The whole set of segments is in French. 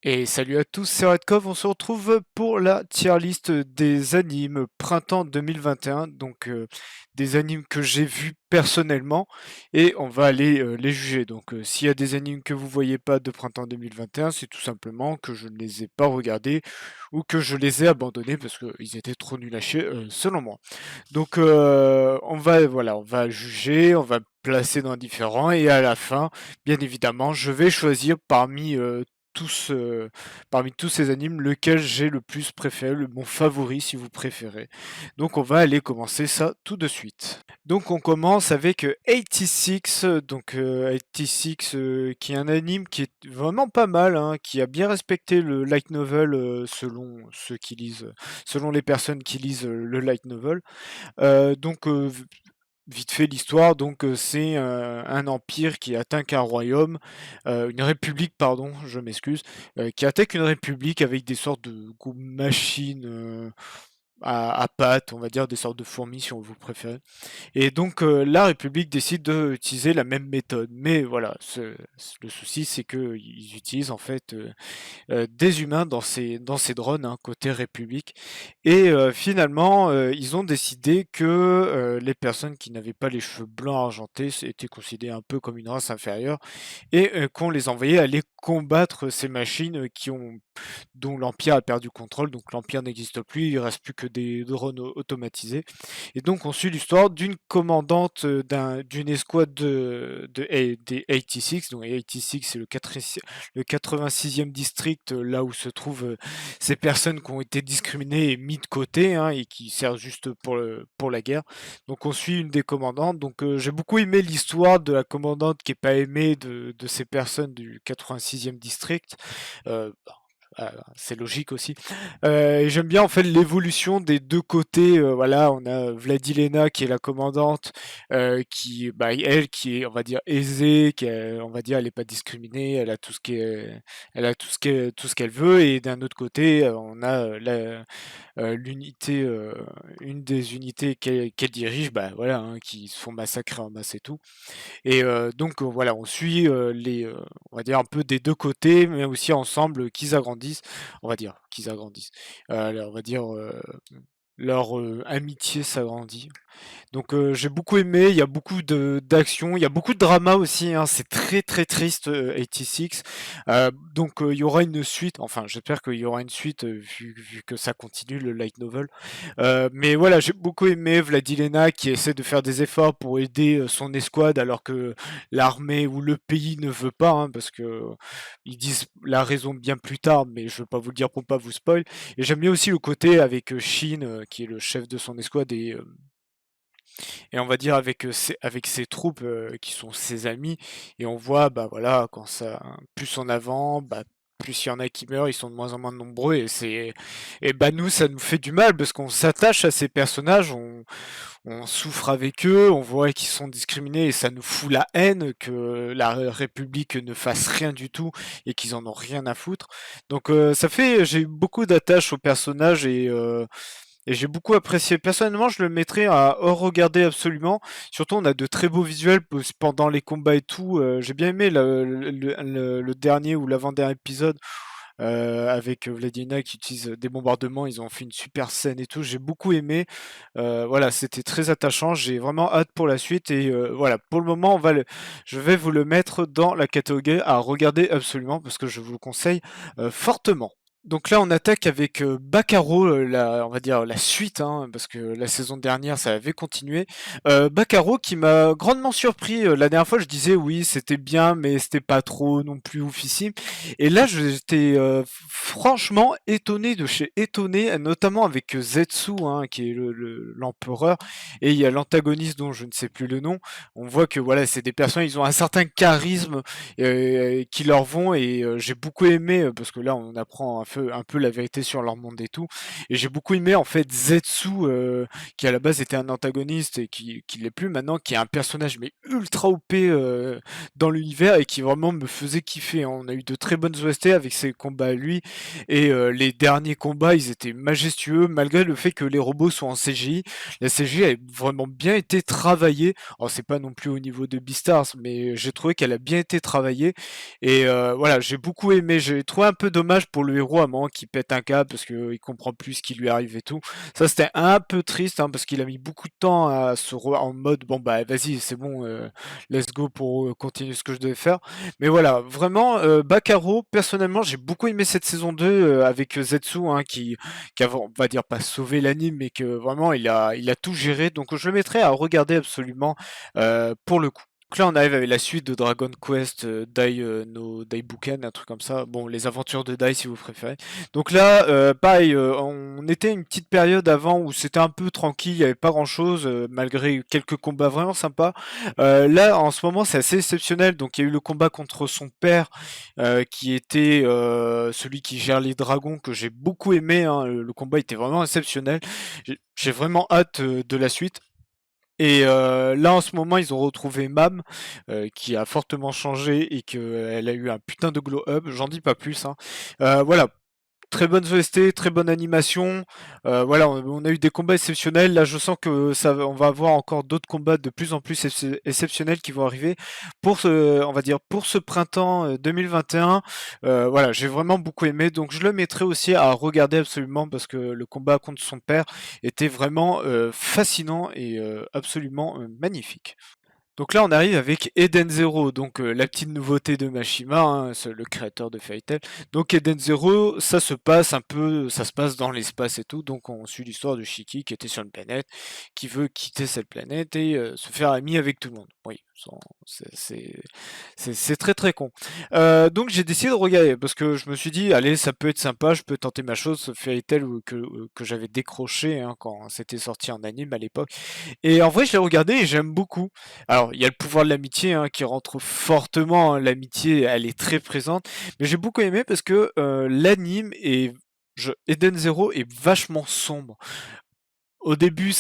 Et salut à tous, c'est Redcov, on se retrouve pour la tier list des animes printemps 2021, donc des animes que j'ai vus personnellement, et on va aller les juger. Donc s'il y a des animes que vous voyez pas de printemps 2021, c'est tout simplement que je ne les ai pas regardés, ou que je les ai abandonnés parce qu'ils étaient trop nuls à chier, selon moi. Donc on va juger, on va placer dans différents, et à la fin, bien évidemment, je vais choisir tous, parmi tous ces animes, lequel j'ai le plus préféré, mon favori si vous préférez. Donc on va aller commencer ça tout de suite. Donc on commence avec 86, donc 86 qui est un anime qui est vraiment pas mal, hein, qui a bien respecté le light novel selon ceux qui lisent, selon les personnes qui lisent le light novel. Donc vite fait l'histoire, donc c'est un empire qui attaque un royaume, une république pardon, je m'excuse, qui attaque une république avec des sortes de gros machines à pattes, on va dire des sortes de fourmis si on vous préférez. Et donc la République décide d'utiliser la même méthode. Mais voilà, le souci c'est qu'ils utilisent en fait des humains dans ces drones, hein, côté République. Et finalement, ils ont décidé que les personnes qui n'avaient pas les cheveux blancs argentés étaient considérées un peu comme une race inférieure et qu'on les envoyait aller combattre ces machines dont l'Empire a perdu contrôle. Donc l'Empire n'existe plus, il ne reste plus que des drones automatisés. Et donc on suit l'histoire d'une commandante d'une escouade des 86. Donc 86 c'est le 86e district, là où se trouvent ces personnes qui ont été discriminées et mis de côté, hein, et qui servent juste pour la guerre. Donc on suit une des commandantes. Donc j'ai beaucoup aimé l'histoire de la commandante qui est pas aimée de ces personnes du 86e district. Bah, c'est logique aussi. Et j'aime bien en fait l'évolution des deux côtés. Voilà, on a Vladilena qui est la commandante, qui, bah, elle, qui est, on va dire, aisée, on va dire, elle n'est pas discriminée, elle a tout ce elle a tout ce qu'elle veut. Et d'un autre côté, on a l'unité, une des unités qu'elle dirige, bah voilà, hein, qui se font massacrer en masse et tout. Et donc voilà, on suit on va dire un peu des deux côtés, mais aussi ensemble qu'ils agrandissent, on va dire qu'ils agrandissent. On va dire leur amitié s'agrandit. Donc j'ai beaucoup aimé, il y a beaucoup d'action, il y a beaucoup de drama aussi, hein, c'est très très triste 86. Donc il y aura une suite, enfin j'espère qu'il y aura une suite vu que ça continue le light novel. Mais voilà, j'ai beaucoup aimé Vladilena qui essaie de faire des efforts pour aider son escouade alors que l'armée ou le pays ne veut pas, hein, parce que ils disent la raison bien plus tard, mais je veux pas vous le dire pour pas vous spoil. Et j'aime bien aussi le côté avec Shin, qui est le chef de son escouade, et on va dire avec ses troupes qui sont ses amis, et on voit bah voilà, quand ça plus en avant, bah plus il y en a qui meurent, ils sont de moins en moins nombreux, et bah nous ça nous fait du mal parce qu'on s'attache à ces personnages, on souffre avec eux, on voit qu'ils sont discriminés et ça nous fout la haine que la République ne fasse rien du tout et qu'ils en ont rien à foutre. Donc j'ai eu beaucoup d'attaches aux personnages, et j'ai beaucoup apprécié. Personnellement, je le mettrais à regarder absolument. Surtout, on a de très beaux visuels pendant les combats et tout. J'ai bien aimé le dernier ou l'avant-dernier épisode avec Vladina qui utilise des bombardements. Ils ont fait une super scène et tout. J'ai beaucoup aimé. Voilà, c'était très attachant. J'ai vraiment hâte pour la suite. Et voilà, pour le moment, je vais vous le mettre dans la catégorie à regarder absolument parce que je vous le conseille fortement. Donc là, on attaque avec Bacaro, on va dire la suite, hein, parce que la saison dernière, ça avait continué. Bacaro qui m'a grandement surpris. La dernière fois, je disais oui, c'était bien, mais c'était pas trop non plus oufissime. Et là, j'étais franchement étonné de chez étonné, notamment avec Zetsu, hein, qui est l'empereur, et il y a l'antagoniste dont je ne sais plus le nom. On voit que voilà, c'est des personnes, ils ont un certain charisme qui leur vont, et j'ai beaucoup aimé parce que là, on apprend un peu la vérité sur leur monde et tout. Et j'ai beaucoup aimé en fait Zetsu, qui à la base était un antagoniste et qui l'est plus maintenant, qui est un personnage mais ultra OP dans l'univers et qui vraiment me faisait kiffer, hein. On a eu de très bonnes OST avec ses combats à lui et les derniers combats ils étaient majestueux malgré le fait que les robots sont en CGI. La CGI a vraiment bien été travaillée. Alors c'est pas non plus au niveau de Beastars, mais j'ai trouvé qu'elle a bien été travaillée. Et voilà, j'ai beaucoup aimé. J'ai trouvé un peu dommage pour le héros à un moment qui pète un câble parce qu'il comprend plus ce qui lui arrive et tout. Ça c'était un peu triste hein, parce qu'il a mis beaucoup de temps à en mode bon bah vas-y c'est bon, let's go pour continuer ce que je devais faire. Mais voilà, vraiment Bacaro, personnellement j'ai beaucoup aimé cette saison 2 avec Zetsu hein, qui a, on va dire pas sauvé l'anime, mais que vraiment il a tout géré. Donc je le mettrai à regarder absolument pour le coup. Donc là, on arrive avec la suite de Dragon Quest Dai no Daibuken, un truc comme ça. Bon, les aventures de Dai si vous préférez. Donc là, pareil, on était une petite période avant où c'était un peu tranquille, il n'y avait pas grand-chose, malgré quelques combats vraiment sympas. Là, en ce moment, c'est assez exceptionnel. Donc il y a eu le combat contre son père, qui était celui qui gère les dragons, que j'ai beaucoup aimé, hein. Le combat était vraiment exceptionnel. J'ai vraiment hâte de la suite. Et là, en ce moment, ils ont retrouvé Mam, qui a fortement changé et qu'elle a eu un putain de glow up. J'en dis pas plus, hein. Voilà, très bonnes OST, très bonne animation. Voilà, on a eu des combats exceptionnels. Là, je sens que on va avoir encore d'autres combats de plus en plus exceptionnels qui vont arriver pour on va dire, pour ce printemps 2021. Voilà, j'ai vraiment beaucoup aimé. Donc, je le mettrai aussi à regarder absolument parce que le combat contre son père était vraiment fascinant et absolument magnifique. Donc là, on arrive avec Eden Zero, donc la petite nouveauté de Mashima, hein, c'est le créateur de Fairy Tail. Donc Eden Zero, ça se passe un peu, ça se passe dans l'espace et tout. Donc on suit l'histoire de Shiki qui était sur une planète, qui veut quitter cette planète et se faire ami avec tout le monde. Oui, c'est très très con. Donc j'ai décidé de regarder parce que je me suis dit, allez, ça peut être sympa, je peux tenter ma chose, ce Fairy Tail que j'avais décroché hein, quand c'était sorti en anime à l'époque. Et en vrai, je l'ai regardé et j'aime beaucoup. Alors, il y a le pouvoir de l'amitié hein, qui rentre fortement, hein. L'amitié, elle est très présente. Mais j'ai beaucoup aimé parce que l'anime Eden Zero est vachement sombre. Au début,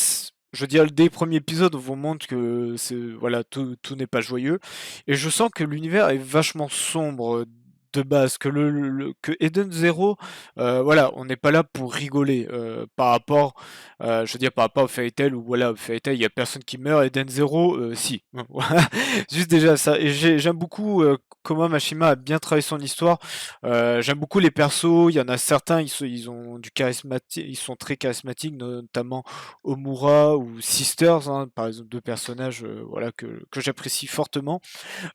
je veux dire, dès le premier épisode, on vous montre que voilà, tout n'est pas joyeux. Et je sens que l'univers est vachement sombre de base, que que Eden Zero, voilà, on n'est pas là pour rigoler par rapport, je veux dire, par rapport au Fairy Tail où voilà, au Fairy Tail, il y a personne qui meurt, Eden Zero, si. Voilà. Juste déjà ça. Et j'aime beaucoup comment Mashima a bien travaillé son histoire. J'aime beaucoup les persos. Il y en a certains, ils ont du charismatique, ils sont très charismatiques, notamment Omura ou Sisters, hein, par exemple, deux personnages voilà, que j'apprécie fortement.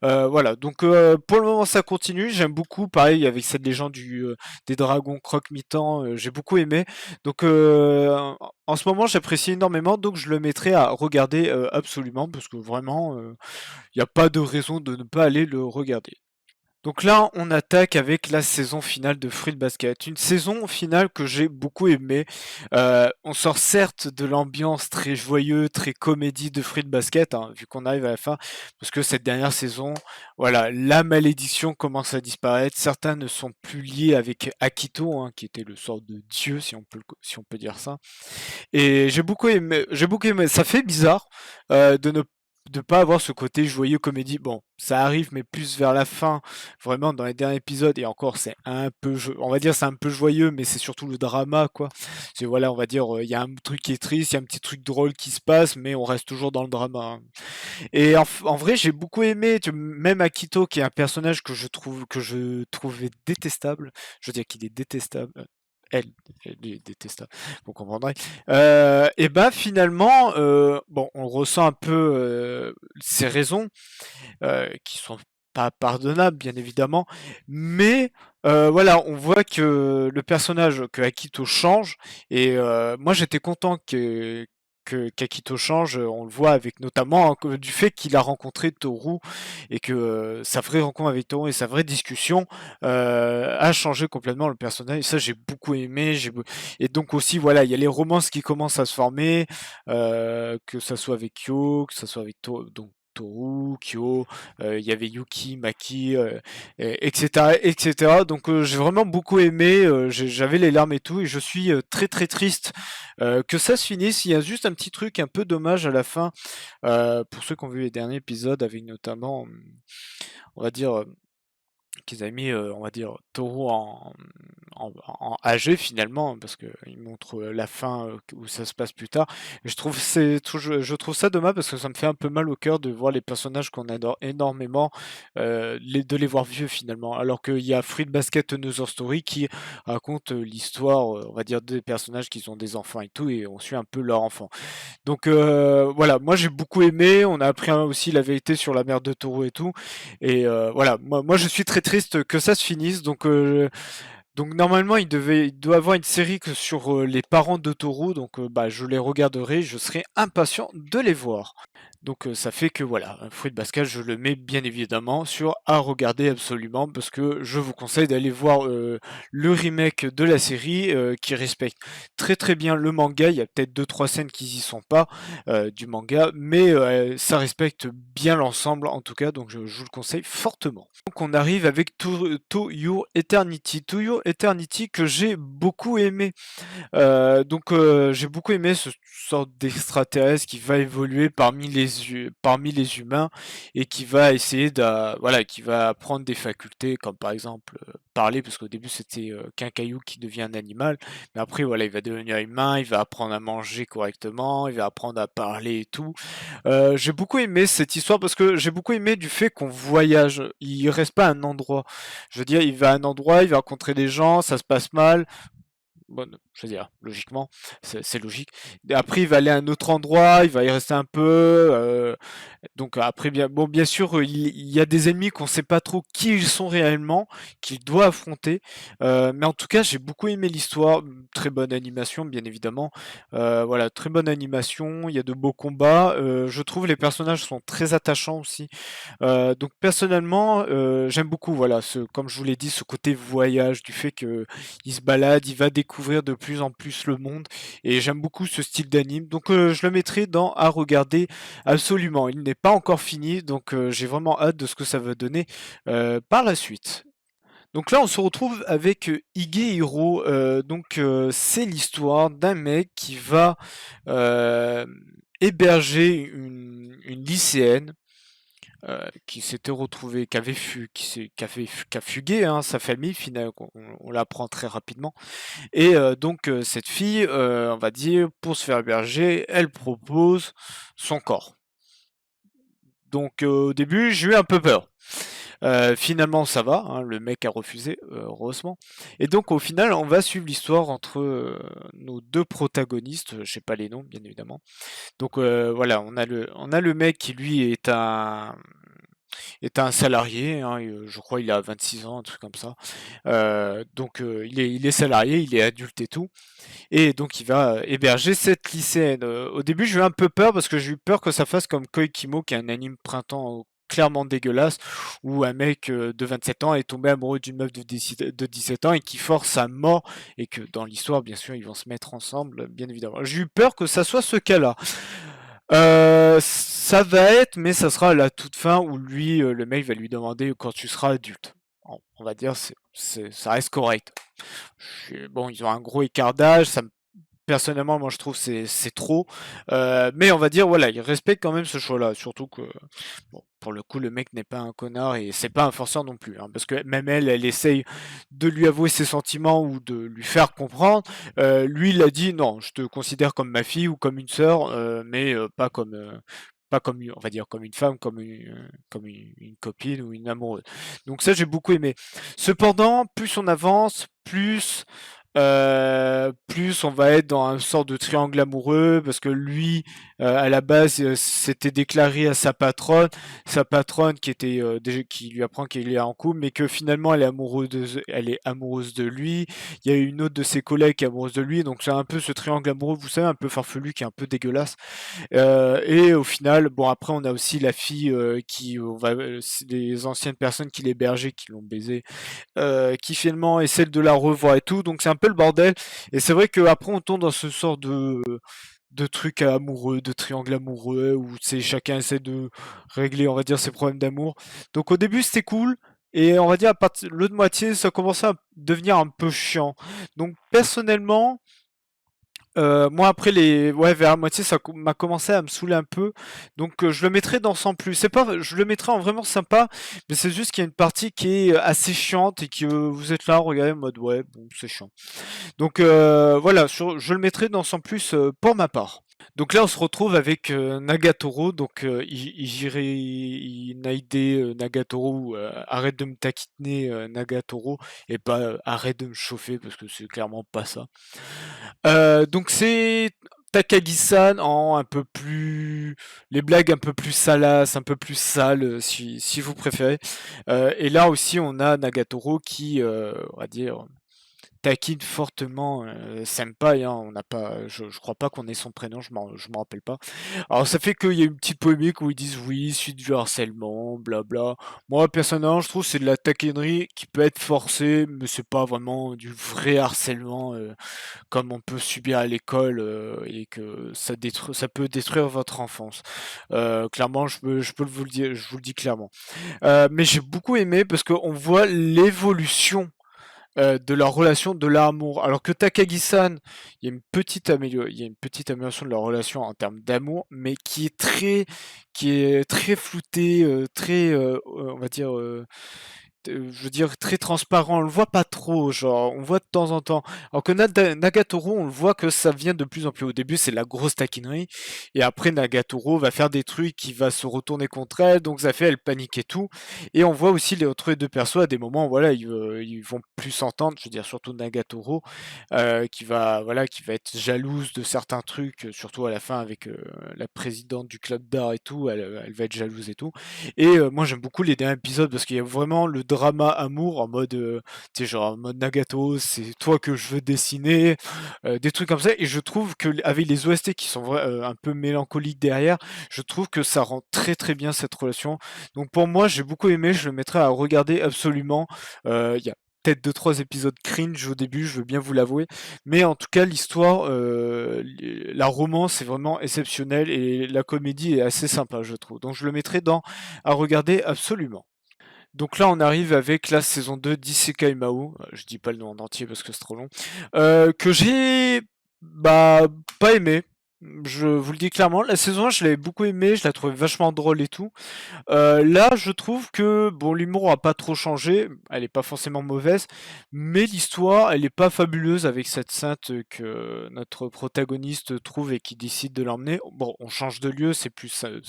Voilà, donc pour le moment ça continue, j'aime beaucoup, pareil avec cette légende des dragons croque-mitant, j'ai beaucoup aimé. Donc en ce moment j'apprécie énormément, donc je le mettrai à regarder absolument, parce que vraiment, il n'y a pas de raison de ne pas aller le regarder. Donc là, on attaque avec la saison finale de Fruit Basket. Une saison finale que j'ai beaucoup aimée. On sort certes de l'ambiance très joyeux, très comédie de Fruit Basket, hein, vu qu'on arrive à la fin, parce que cette dernière saison, voilà, la malédiction commence à disparaître. Certains ne sont plus liés avec Akito, hein, qui était le sort de Dieu, si on peut dire ça. Et j'ai beaucoup aimé, j'ai beaucoup aimé. Ça fait bizarre de ne pas avoir ce côté joyeux comédie. Bon, ça arrive, mais plus vers la fin, vraiment dans les derniers épisodes. Et encore, c'est un peu, on va dire, c'est un peu joyeux, mais c'est surtout le drama, quoi. C'est voilà, on va dire, il y a un truc qui est triste, il y a un petit truc drôle qui se passe, mais on reste toujours dans le drama, hein. Et en vrai, j'ai beaucoup aimé, même Akito, qui est un personnage que je trouvais détestable. Je veux dire qu'il est détestable. Elle, elle est détestable, vous comprendrez. Et ben finalement, bon, on ressent un peu ses raisons, qui sont pas pardonnables, bien évidemment, mais voilà, on voit que le personnage, que Akito change, et moi j'étais content qu'Akito change, on le voit avec notamment du fait qu'il a rencontré Toru et que sa vraie rencontre avec Toru et sa vraie discussion a changé complètement le personnage. Et ça, j'ai beaucoup aimé. Et donc aussi, voilà, il y a les romances qui commencent à se former, que ça soit avec Kyo, que ça soit avec Toru, Kyo, il y avait Yuki, Maki, etc., etc. Donc j'ai vraiment beaucoup aimé, j'avais les larmes et tout, et je suis très très triste que ça se finisse. Il y a juste un petit truc un peu dommage à la fin, pour ceux qui ont vu les derniers épisodes, avec notamment, on va dire, qu'ils avaient mis, on va dire, Taureau en âgé finalement, parce qu'il montre la fin où ça se passe plus tard. Et je trouve ça dommage parce que ça me fait un peu mal au cœur de voir les personnages qu'on adore énormément, de les voir vieux finalement. Alors qu'il y a Fruit Basket Another Story qui raconte l'histoire, on va dire, des personnages qui ont des enfants et tout, et on suit un peu leur enfant. Donc voilà, moi j'ai beaucoup aimé, on a appris aussi la vérité sur la mère de Taureau et tout. Et voilà, moi je suis très triste que ça se finisse. Donc normalement il doit avoir une série sur les parents de Taureau. Donc bah, je les regarderai, je serai impatient de les voir. Donc ça fait que voilà, Fruit Basket, je le mets bien évidemment sur à regarder absolument, parce que je vous conseille d'aller voir le remake de la série qui respecte très très bien le manga. Il y a peut-être deux trois scènes qui y sont pas du manga, mais ça respecte bien l'ensemble en tout cas, donc je vous le conseille fortement. Donc on arrive avec To Your Eternity. To Your Eternity que j'ai beaucoup aimé. J'ai beaucoup aimé ce sorte d'extraterrestre qui va évoluer parmi les humains, et qui va essayer voilà, qui va apprendre des facultés comme par exemple parler, parce qu'au début c'était qu'un caillou qui devient un animal, mais après voilà, il va devenir humain, il va apprendre à manger correctement, il va apprendre à parler et tout. J'ai beaucoup aimé cette histoire parce que j'ai beaucoup aimé du fait qu'on voyage, il reste pas à un endroit. Je veux dire, il va à un endroit, il va rencontrer des gens, ça se passe mal. Bon, je veux dire, logiquement, c'est logique. Et après, il va aller à un autre endroit, il va y rester un peu. Donc après, bien sûr, il y a des ennemis qu'on sait pas trop qui ils sont réellement, qu'il doit affronter. Mais en tout cas, j'ai beaucoup aimé l'histoire. Très bonne animation, bien évidemment. Voilà, très bonne animation. Il y a de beaux combats. Je trouve les personnages sont très attachants aussi. Donc personnellement, j'aime beaucoup, voilà, comme je vous l'ai dit, ce côté voyage, du fait que il se balade, il va découvrir de plus en plus le monde, et j'aime beaucoup ce style d'anime. Donc je le mettrai dans à regarder absolument. Il n'est pas encore fini, donc j'ai vraiment hâte de ce que ça va donner par la suite. Donc là, on se retrouve avec Higehiro. C'est l'histoire d'un mec qui va euh, héberger une lycéenne qui s'était retrouvée, qui a fugué, hein, sa famille, finalement, on l'apprend très rapidement. Et cette fille, on va dire, pour se faire héberger, elle propose son corps. Donc au début, j'ai eu un peu peur. Finalement, ça va, hein, le mec a refusé, heureusement. Et donc, au final, on va suivre l'histoire entre nos deux protagonistes, je sais pas les noms, bien évidemment. Donc, voilà, on a le mec qui, lui, est un salarié, hein, je crois il a 26 ans, un truc comme ça. Il est salarié, il est adulte et tout. Et donc, il va héberger cette lycéenne. Au début, j'ai eu un peu peur parce que j'ai eu peur que ça fasse comme Koikimo, qui est un anime printemps clairement dégueulasse, où un mec de 27 ans est tombé amoureux d'une meuf de 17 ans et qui force sa mort, et que dans l'histoire, bien sûr, ils vont se mettre ensemble, bien évidemment. J'ai eu peur que ça soit ce cas-là. Ça va être, mais ça sera à la toute fin où lui, le mec va lui demander quand tu seras adulte. On va dire, ça reste correct. Bon, ils ont un gros écart d'âge, personnellement, moi je trouve c'est trop. Mais on va dire, voilà, il respecte quand même ce choix-là. Surtout que, bon, pour le coup, le mec n'est pas un connard et c'est pas un forceur non plus, hein, parce que même elle essaye de lui avouer ses sentiments ou de lui faire comprendre. Lui, il a dit non, je te considère comme ma fille ou comme une sœur, mais pas comme on va dire comme une femme, comme une copine ou une amoureuse. Donc ça, j'ai beaucoup aimé. Cependant, plus on avance, plus on va être dans un sort de triangle amoureux, parce que lui, à la base, s'était déclaré à sa patronne qui lui apprend qu'il est en couple, mais que finalement elle est amoureuse de lui. Il y a une autre de ses collègues qui est amoureuse de lui, donc c'est un peu ce triangle amoureux, vous savez, un peu farfelu, qui est un peu dégueulasse. Et au final, bon, après on a aussi la fille les anciennes personnes qui l'hébergeaient, qui l'ont baisé, qui finalement essaie de la revoir et tout, donc c'est un peu le bordel. Et c'est vrai qu'après on tombe dans ce sort de trucs amoureux, de triangles amoureux, où c'est chacun essaie de régler, on va dire, ses problèmes d'amour. Donc au début c'était cool, et on va dire à partir l'autre moitié ça commençait à devenir un peu chiant. Donc personnellement, moi après ouais, vers la moitié ça m'a commencé à me saouler un peu, donc je le mettrais dans sans plus. C'est pas, je le mettrais en vraiment sympa, mais c'est juste qu'il y a une partie qui est assez chiante et que vous êtes là, regardez en mode ouais, bon c'est chiant. Donc voilà, je le mettrai dans sans plus pour ma part. Donc là, on se retrouve avec Nagatoro, donc Naide Nagatoro, ou arrête de me taquiner Nagatoro, et pas arrête de me chauffer, parce que c'est clairement pas ça. Donc c'est Takagi-san en un peu plus... les blagues un peu plus salaces, un peu plus sales, si vous préférez. Et là aussi, on a Nagatoro qui, on va dire, taquine fortement Senpai, hein, on n'a pas, je crois pas qu'on ait son prénom, je m'en rappelle pas. Alors ça fait qu'il y a une petite polémique où ils disent oui, suite du harcèlement, blabla. Moi personnellement, je trouve que c'est de la taquinerie qui peut être forcée, mais c'est pas vraiment du vrai harcèlement comme on peut subir à l'école et que ça peut détruire votre enfance. Clairement, je peux vous le dire, je vous le dis clairement. Mais j'ai beaucoup aimé parce qu'on voit l'évolution de leur relation, de leur amour. Alors que Takagi-san, il y a une petite amélioration de leur relation en termes d'amour, mais qui est très floutée, très, on va dire, je veux dire, très transparent. On le voit pas trop, genre, on voit de temps en temps. Alors que Nagatoro, on le voit que ça vient de plus en plus. Au début, c'est la grosse taquinerie, et après, Nagatoro va faire des trucs qui va se retourner contre elle, donc ça fait elle panique et tout. Et on voit aussi les autres deux persos à des moments, voilà, ils vont plus s'entendre. Je veux dire, surtout Nagatoro, qui va être jalouse de certains trucs, surtout à la fin avec la présidente du club d'art et tout. Elle va être jalouse et tout. Et moi j'aime beaucoup les derniers épisodes parce qu'il y a vraiment le drama amour en mode, tu sais, genre en mode Nagato, c'est toi que je veux dessiner, des trucs comme ça. Et je trouve que avec les OST qui sont un peu mélancoliques derrière, je trouve que ça rend très très bien cette relation. Donc pour moi, j'ai beaucoup aimé, je le mettrai à regarder absolument. Il y a peut-être deux trois épisodes cringe au début, je veux bien vous l'avouer, mais en tout cas l'histoire, la romance est vraiment exceptionnelle et la comédie est assez sympa, je trouve. Donc je le mettrai dans à regarder absolument. Donc là, on arrive avec la saison 2 d'Isekai Mao. Je dis pas le nom en entier parce que c'est trop long. Que j'ai bah pas aimé. Je vous le dis clairement. La saison 1, je l'avais beaucoup aimé, je la trouvais vachement drôle et tout. Là, je trouve que bon, l'humour a pas trop changé, elle est pas forcément mauvaise, mais l'histoire, elle est pas fabuleuse avec cette sainte que notre protagoniste trouve et qui décide de l'emmener. Bon, on change de lieu, c'est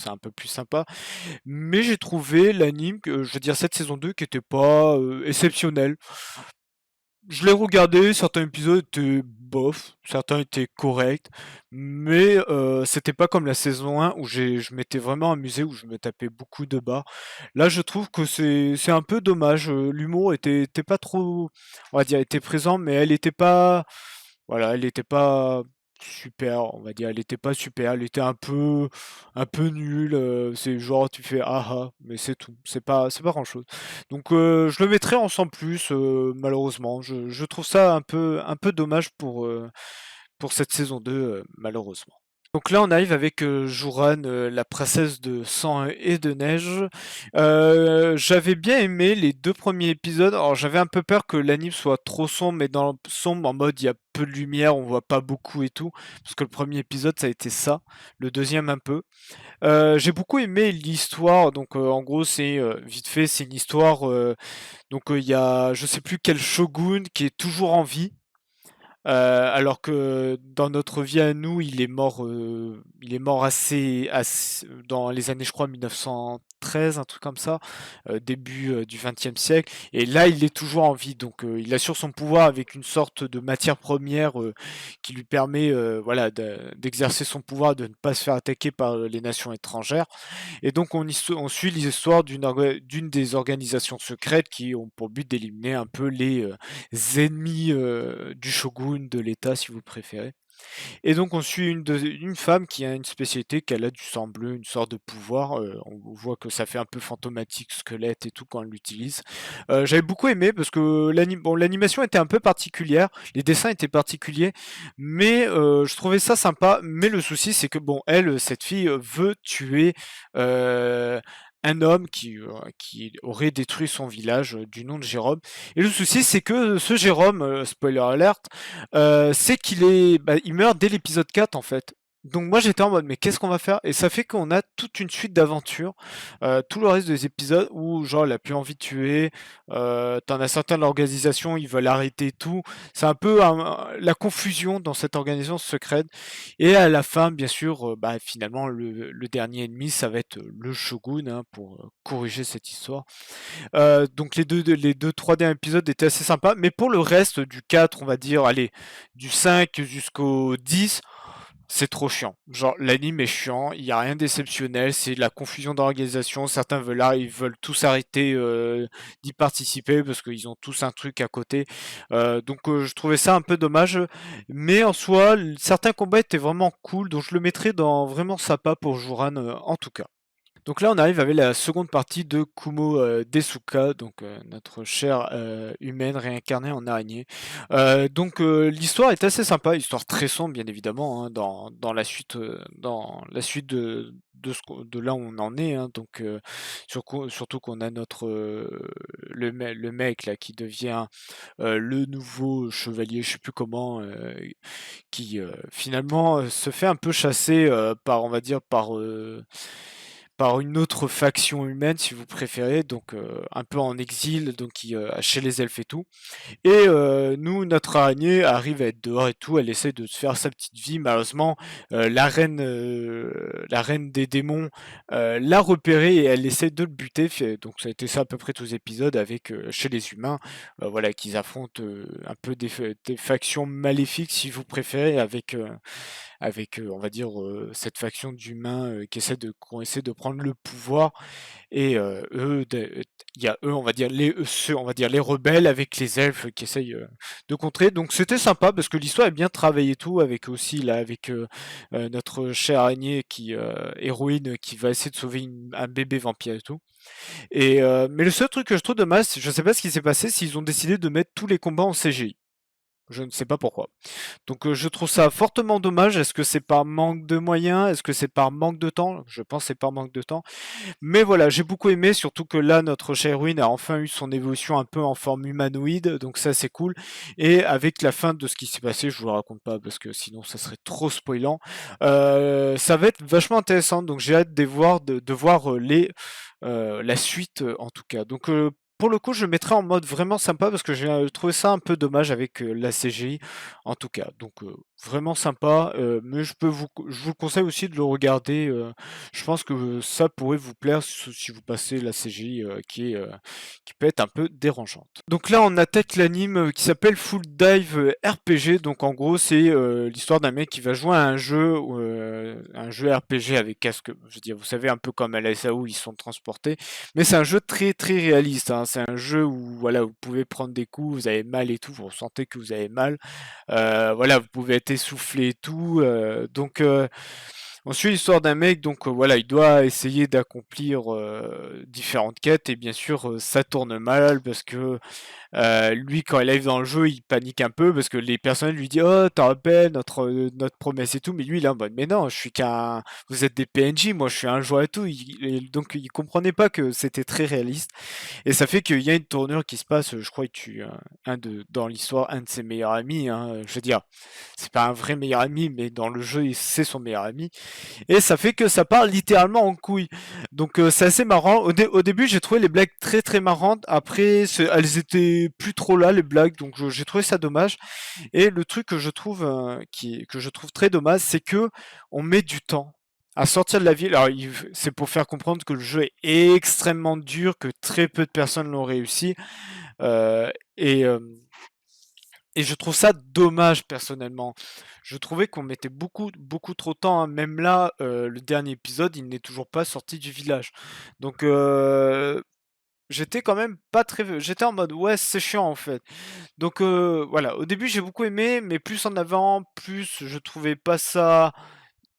un peu plus sympa, mais j'ai trouvé l'anime, je veux dire cette saison 2, qui était pas exceptionnelle. Je l'ai regardé, certains épisodes étaient bof, certains étaient corrects, mais c'était pas comme la saison 1 où je m'étais vraiment amusé, où je me tapais beaucoup de barres. Là, je trouve que c'est un peu dommage. L'humour était pas trop, on va dire, était présent, mais elle était pas, voilà, elle était pas super, on va dire, elle était pas super, elle était un peu nulle. C'est genre tu fais ah ah, mais c'est tout, c'est pas grand-chose. Donc je le mettrai en sans plus, malheureusement. Je trouve ça un peu dommage pour cette saison 2, malheureusement. Donc là, on arrive avec Jouran, la princesse de sang et de neige. J'avais bien aimé les deux premiers épisodes. Alors j'avais un peu peur que l'anime soit trop sombre, mais dans sombre en mode il y a peu de lumière, on voit pas beaucoup et tout. Parce que le premier épisode ça a été ça, le deuxième un peu. J'ai beaucoup aimé l'histoire. Donc en gros c'est vite fait, c'est une histoire. Donc il y a je sais plus quel shogun qui est toujours en vie. Alors que dans notre vie à nous, il est mort dans les années, je crois, 1913, un truc comme ça, début du XXe siècle. Et là, il est toujours en vie, donc il assure son pouvoir avec une sorte de matière première qui lui permet, voilà, d'exercer son pouvoir, de ne pas se faire attaquer par les nations étrangères. Et donc on suit l'histoire d'une des organisations secrètes qui ont pour but d'éliminer un peu les ennemis du shogun shogun de l'État si vous préférez. Et donc on suit une femme qui a une spécialité, qu'elle a du sang bleu, une sorte de pouvoir. On voit que ça fait un peu fantomatique, squelette et tout quand elle l'utilise. J'avais beaucoup aimé parce que l'animation était un peu particulière, les dessins étaient particuliers, mais je trouvais ça sympa. Mais le souci, c'est que bon, elle, cette fille, veut tuer euh, un homme qui aurait détruit son village du nom de Jérôme. Et le souci, c'est que ce Jérôme, spoiler alert, c'est il meurt dès l'épisode 4 en fait. Donc moi j'étais en mode mais qu'est-ce qu'on va faire? Et ça fait qu'on a toute une suite d'aventures, tout le reste des épisodes où genre elle a plus envie de tuer, t'en as certains de l'organisation, ils veulent arrêter tout. C'est un peu la confusion dans cette organisation secrète. Et à la fin, bien sûr, finalement le dernier ennemi, ça va être le Shogun hein, pour corriger cette histoire. Donc les deux 3 derniers épisodes étaient assez sympas, mais pour le reste du 4, on va dire, allez, du 5 jusqu'au 10, c'est trop chiant. Genre l'anime est chiant, il y a rien d'exceptionnel, c'est de la confusion d'organisation. Certains veulent là, ils veulent tous arrêter d'y participer parce qu'ils ont tous un truc à côté. Donc je trouvais ça un peu dommage, mais en soi, certains combats étaient vraiment cool, donc je le mettrais dans vraiment sympa pour Juran en tout cas. Donc là, on arrive avec la seconde partie de Kumo Desuka, donc notre chère humaine réincarnée en araignée. L'histoire est assez sympa, histoire très sombre bien évidemment, hein, dans la suite de là où on en est. Hein, surtout qu'on a le mec là qui devient le nouveau chevalier, je sais plus comment, qui finalement se fait un peu chasser par, on va dire, par une autre faction humaine, si vous préférez, donc un peu en exil, donc chez les elfes et tout. Et nous, notre araignée arrive à être dehors et tout, elle essaie de se faire sa petite vie. Malheureusement, la reine des démons l'a repéré et elle essaie de le buter. Donc ça a été ça à peu près tous les épisodes avec chez les humains, voilà, qu'ils affrontent un peu des factions maléfiques, si vous préférez, avec on va dire, cette faction d'humains qui essaie de prendre le pouvoir et il y a eux, on va dire ceux, on va dire les rebelles avec les elfes qui essayent de contrer. Donc c'était sympa parce que l'histoire est bien travaillée et tout, avec aussi là avec notre chère araignée héroïne qui va essayer de sauver un bébé vampire et tout. Mais le seul truc que je trouve dommage, c'est je sais pas ce qui s'est passé s'ils ont décidé de mettre tous les combats en CGI. Je ne sais pas pourquoi. Donc je trouve ça fortement dommage. Est-ce que c'est par manque de moyens? Est-ce que c'est par manque de temps? Je pense que c'est par manque de temps. Mais voilà, j'ai beaucoup aimé, surtout que là, notre chère héroïne a enfin eu son évolution un peu en forme humanoïde, donc ça c'est cool. Et avec la fin de ce qui s'est passé, je vous le raconte pas parce que sinon ça serait trop spoilant. Ça va être vachement intéressant, donc j'ai hâte de voir la suite en tout cas. Donc pour le coup, je le mettrai en mode vraiment sympa parce que j'ai trouvé ça un peu dommage avec la CGI en tout cas. Donc vraiment sympa, mais je vous conseille aussi de le regarder. Je pense que ça pourrait vous plaire si vous passez la CGI qui peut être un peu dérangeante. Donc là, on attaque l'anime qui s'appelle Full Dive RPG. Donc en gros, c'est l'histoire d'un mec qui va jouer à un jeu RPG avec casque. Je veux dire, vous savez, un peu comme à la SAO, ils sont transportés. Mais c'est un jeu très très réaliste. Hein. C'est un jeu où voilà, vous pouvez prendre des coups, vous avez mal et tout, vous ressentez que vous avez mal. Voilà, vous pouvez être essoufflé et tout. On suit l'histoire d'un mec, donc voilà, il doit essayer d'accomplir différentes quêtes et bien sûr ça tourne mal parce que lui, quand il arrive dans le jeu, il panique un peu parce que les personnages lui disent «Oh, t'en rappelles notre promesse et tout», mais lui, il est en mode «Mais non, je suis qu'un, vous êtes des PNJ, moi je suis un joueur et tout». Donc il comprenait pas que c'était très réaliste et ça fait qu'il y a une tournure qui se passe. Je crois que tu dans l'histoire un de ses meilleurs amis. Hein, je veux dire, c'est pas un vrai meilleur ami, mais dans le jeu, c'est son meilleur ami et ça fait que ça part littéralement en couille. Donc c'est assez marrant. Au début, j'ai trouvé les blagues très très marrantes. Après, elles étaient plus trop là les blagues, donc j'ai trouvé ça dommage. Et le truc que je trouve que je trouve très dommage, c'est que on met du temps à sortir de la ville. Alors c'est pour faire comprendre que le jeu est extrêmement dur, que très peu de personnes l'ont réussi. Euh, et euh, et je trouve ça dommage personnellement. Je trouvais qu'on mettait beaucoup trop de temps. Hein. Même là, le dernier épisode, il n'est toujours pas sorti du village. Donc j'étais quand même pas très j'étais en mode: «Ouais, c'est chiant, en fait». Donc voilà, au début, j'ai beaucoup aimé, mais plus en avant, plus je trouvais pas ça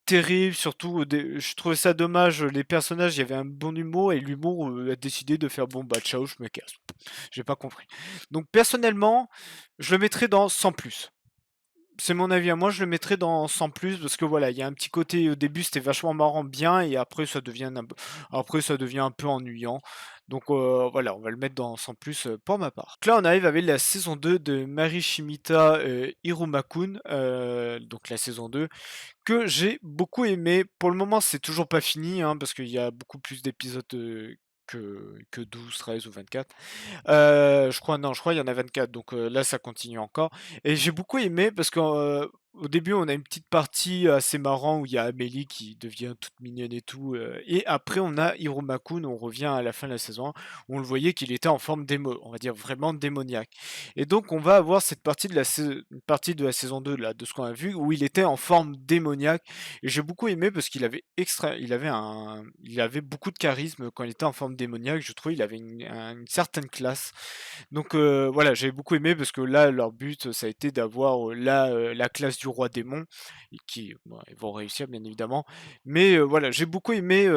terrible, surtout je trouvais ça dommage, les personnages, il y avait un bon humour et l'humour a décidé de faire bon bah ciao, je me casse. J'ai pas compris. Donc personnellement, je le mettrais dans 100 plus. C'est mon avis à moi, je le mettrais dans 100 plus parce que voilà, il y a un petit côté au début c'était vachement marrant bien et après ça devient un peu ennuyant. Donc voilà, on va le mettre dans 100 plus pour ma part. Donc là on arrive avec la saison 2 de Mari Shimita Irumakun, donc la saison 2 que j'ai beaucoup aimé. Pour le moment, c'est toujours pas fini, hein, parce qu'il y a beaucoup plus d'épisodes que 12, 13 ou 24. Je crois, non, je crois qu'il y en a 24, donc là, ça continue encore. Et j'ai beaucoup aimé parce qu'au début, on a une petite partie assez marrant où il y a Amélie qui devient toute mignonne et tout. Et après, on a Hiromakun, on revient à la fin de la saison 1, où on le voyait qu'il était en forme on va dire vraiment démoniaque. Et donc, on va avoir cette partie une partie de la saison 2, là, de ce qu'on a vu, où il était en forme démoniaque. Et j'ai beaucoup aimé parce il avait beaucoup de charisme quand il était en forme démoniaque. Je trouve il avait une certaine classe. Donc voilà, j'ai beaucoup aimé parce que là, leur but, ça a été d'avoir la classe du roi démon, et qui, bon, ils vont réussir bien évidemment. Mais voilà, j'ai beaucoup aimé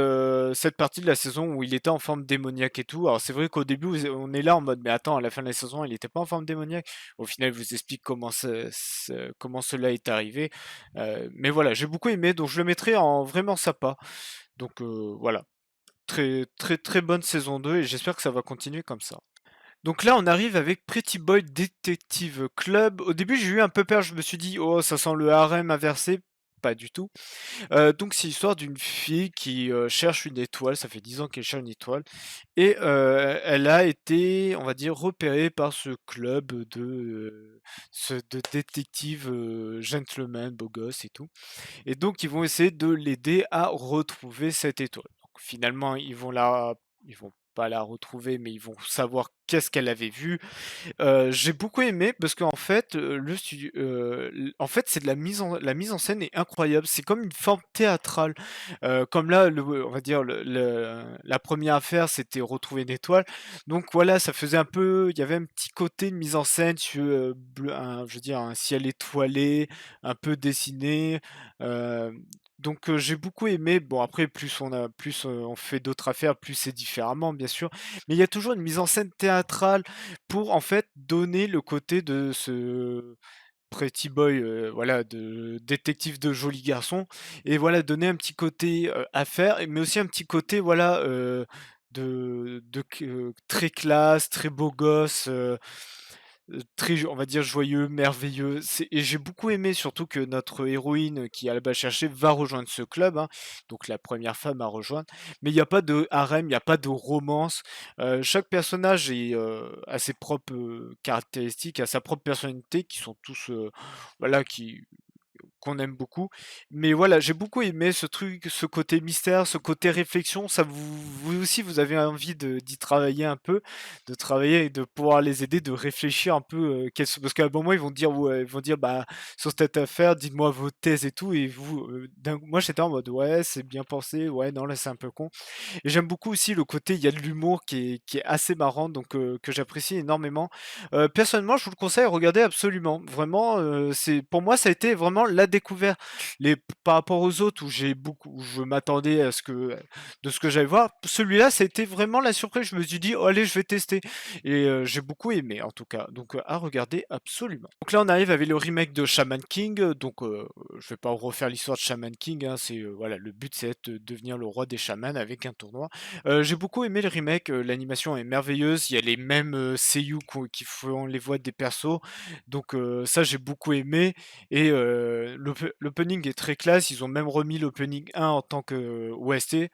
cette partie de la saison où il était en forme démoniaque et tout. Alors c'est vrai qu'au début, on est là en mode, mais attends, à la fin de la saison, il n'était pas en forme démoniaque. Au final, il vous explique comment cela est arrivé. Mais voilà, j'ai beaucoup aimé, donc je le mettrai en vraiment sympa. Donc voilà, très très très bonne saison 2 et j'espère que ça va continuer comme ça. Donc là, on arrive avec Pretty Boy Detective Club. Au début, j'ai eu un peu peur, je me suis dit, oh, ça sent le harem inversé. Pas du tout. Donc c'est l'histoire d'une fille qui cherche une étoile, ça fait 10 ans qu'elle cherche une étoile, et elle a été, on va dire, repérée par ce club de détectives gentlemen, beaux gosses et tout. Et donc ils vont essayer de l'aider à retrouver cette étoile. Donc, finalement, ils vont pas la retrouver, mais ils vont savoir qu'est-ce qu'elle avait vu. J'ai beaucoup aimé parce qu'en fait, en fait, c'est de la mise en scène est incroyable. C'est comme une forme théâtrale. Comme là, on va dire la première affaire, c'était retrouver une étoile. Donc voilà, ça faisait un peu, il y avait un petit côté de mise en scène sur je veux dire, un ciel étoilé, un peu dessiné. euh, donc j'ai beaucoup aimé. Bon après, plus on fait d'autres affaires, plus c'est différemment, bien sûr. Mais il y a toujours une mise en scène théâtrale pour en fait donner le côté de ce pretty boy, voilà, de détective de joli garçon, et voilà, donner un petit côté affaire, mais aussi un petit côté, voilà, très classe, très beau gosse, très, on va dire, joyeux, merveilleux. Et j'ai beaucoup aimé surtout que notre héroïne qui est à la base cherchée va rejoindre ce club, hein, donc la première femme à rejoindre. Mais il n'y a pas de harem, il n'y a pas de romance. Chaque personnage a ses propres caractéristiques, a sa propre personnalité, qui sont tous, voilà, qu'on aime beaucoup. Mais voilà, j'ai beaucoup aimé ce truc, ce côté mystère, ce côté réflexion. Vous aussi, vous avez envie d'y travailler un peu, de travailler et de pouvoir les aider, de réfléchir un peu, parce qu'à un moment, ils vont dire, ouais, ils vont dire, bah, sur cette affaire, dites-moi vos thèses et tout. Et vous, moi, j'étais en mode, ouais, c'est bien pensé, ouais, non, là, c'est un peu con. Et j'aime beaucoup aussi le côté, il y a de l'humour qui est assez marrant, donc que j'apprécie énormément. Personnellement, je vous le conseille, regardez absolument. Vraiment, pour moi, ça a été vraiment la découverte. Par rapport aux autres où je m'attendais de ce que j'allais voir, celui-là, ça a été vraiment la surprise. Je me suis dit, oh, allez, je vais tester. Et j'ai beaucoup aimé, en tout cas. Donc, à regarder absolument. Donc là, on arrive avec le remake de Shaman King. Donc, je vais pas refaire l'histoire de Shaman King, hein. Voilà, le but, c'est de devenir le roi des chamans avec un tournoi. J'ai beaucoup aimé le remake. L'animation est merveilleuse. Il y a les mêmes seiyuu qui font les voix des persos. Donc, ça, j'ai beaucoup aimé. Et l'opening est très classe. Ils ont même remis l'opening 1 en tant que OST.